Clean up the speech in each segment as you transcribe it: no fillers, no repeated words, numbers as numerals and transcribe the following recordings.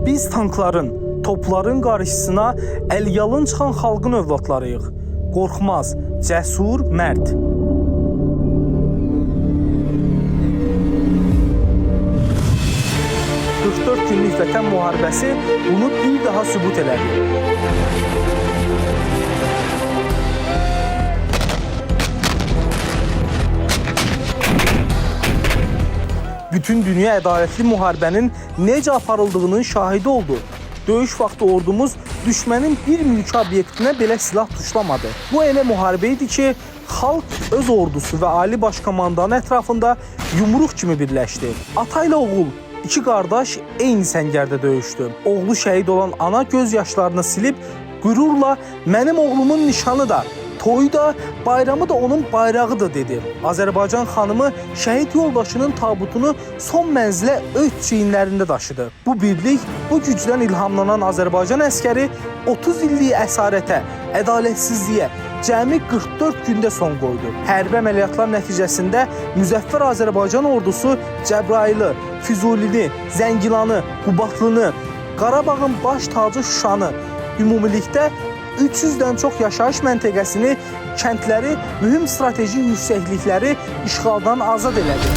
Biz tankların, topların qarşısına əl-yalın çıxan xalqın övladlarıyıq. Qorxmaz, cəsur, mərd. Günlük Vətən müharibəsi bunu bir daha sübut elədi. Bütün dünya ədalətli müharibənin necə aparıldığının şahidi oldu. Döyüş vaxtı ordumuz düşmənin bir mülki obyektinə belə silah tuşlamadı. Bu elə müharibə idi ki, xalq öz ordusu və ali baş komandanın ətrafında yumruq kimi birləşdi. Ata ilə oğul, İki qardaş eyni səngərdə döyüşdü. Oğlu şəhid olan ana göz yaşlarını silib, qürurla mənim oğlumun nişanı da, toyu da, bayramı da onun bayrağıdır dedi. Azərbaycan xanımı şəhid yoldaşının tabutunu son mənzilə öz çiyinlərində daşıdı. Bu birlik, bu gücdən ilhamlanan Azərbaycan əskəri 30 illik əsarətə, ədalətsizliyə, cəmi 44 gündə son qoydu. Hərbi əməliyyatlar nəticəsində müzəffər Azərbaycan ordusu Cəbrayılı, Füzulini, Zəngilanı, Qubatlını, Qarabağın baş tacı Şuşanı, ümumilikdə 300-dən çox yaşayış məntəqəsini, kəndləri, mühüm strateji yüksəklikləri işğaldan azad elədi.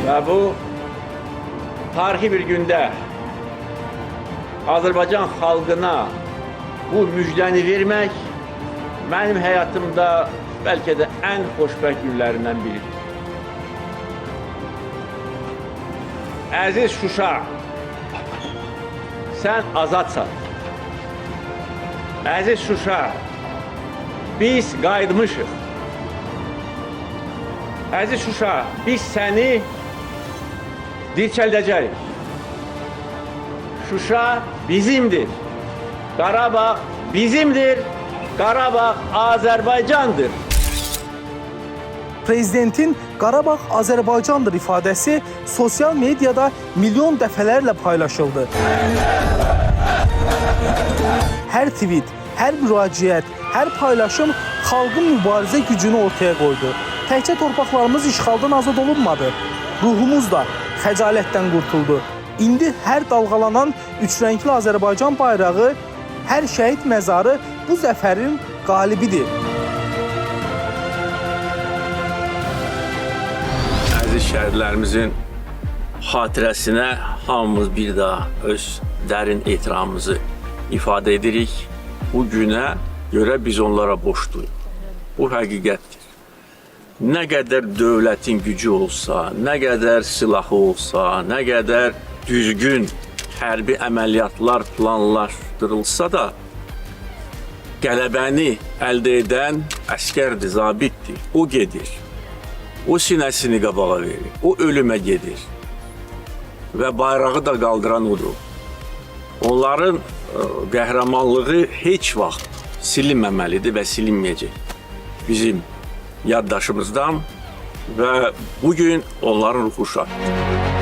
Və bu tarixi bir gündə Azərbaycan xalqına bu müjdəni vermək mənim həyatımda bəlkə də ən xoşbəxt günlərindən biridir. Əziz Şuşa, sən azadsan. Əziz Şuşa, biz qayıtmışıq. Əziz Şuşa, biz səni dirçəldəcəyik. Şuşa bizimdir. Qarabağ bizimdir. Qarabağ Azərbaycandır. Prezidentin Qarabağ Azərbaycandır ifadəsi sosial mediada milyon dəfələrlə paylaşıldı. Hər tweet, hər müraciət, hər paylaşım xalqın mübarizə gücünü ortaya qoydu. Təkcə torpaqlarımız işğaldan azad olunmadı. Ruhumuz da xəcalətdən qurtuldu. İndi hər dalğalanan üçrəngli Azərbaycan bayrağı, hər şəhid məzarı bu zəfərin qalibidir. Əziz şəhidlərimizin xatirəsinə hamımız bir daha öz dərin ehtiramımızı ifadə edirik. Bu günə görə biz onlara borcluyuq. Bu həqiqətdir. Nə qədər dövlətin gücü olsa, nə qədər silahı olsa, nə qədər düzgün hərbi əməliyyatlar planlaşdırılsa da, qələbəni əldə edən əskərdir, zabitdir. O gedir. O sinəsini qabağa verir. O ölümə gedir. Və bayrağı da qaldıran odur. Onların qəhrəmanlığı heç vaxt silinməməlidir və silinməyəcək. Bizim yaddaşımızdan və bugün onların ruhu şaddır.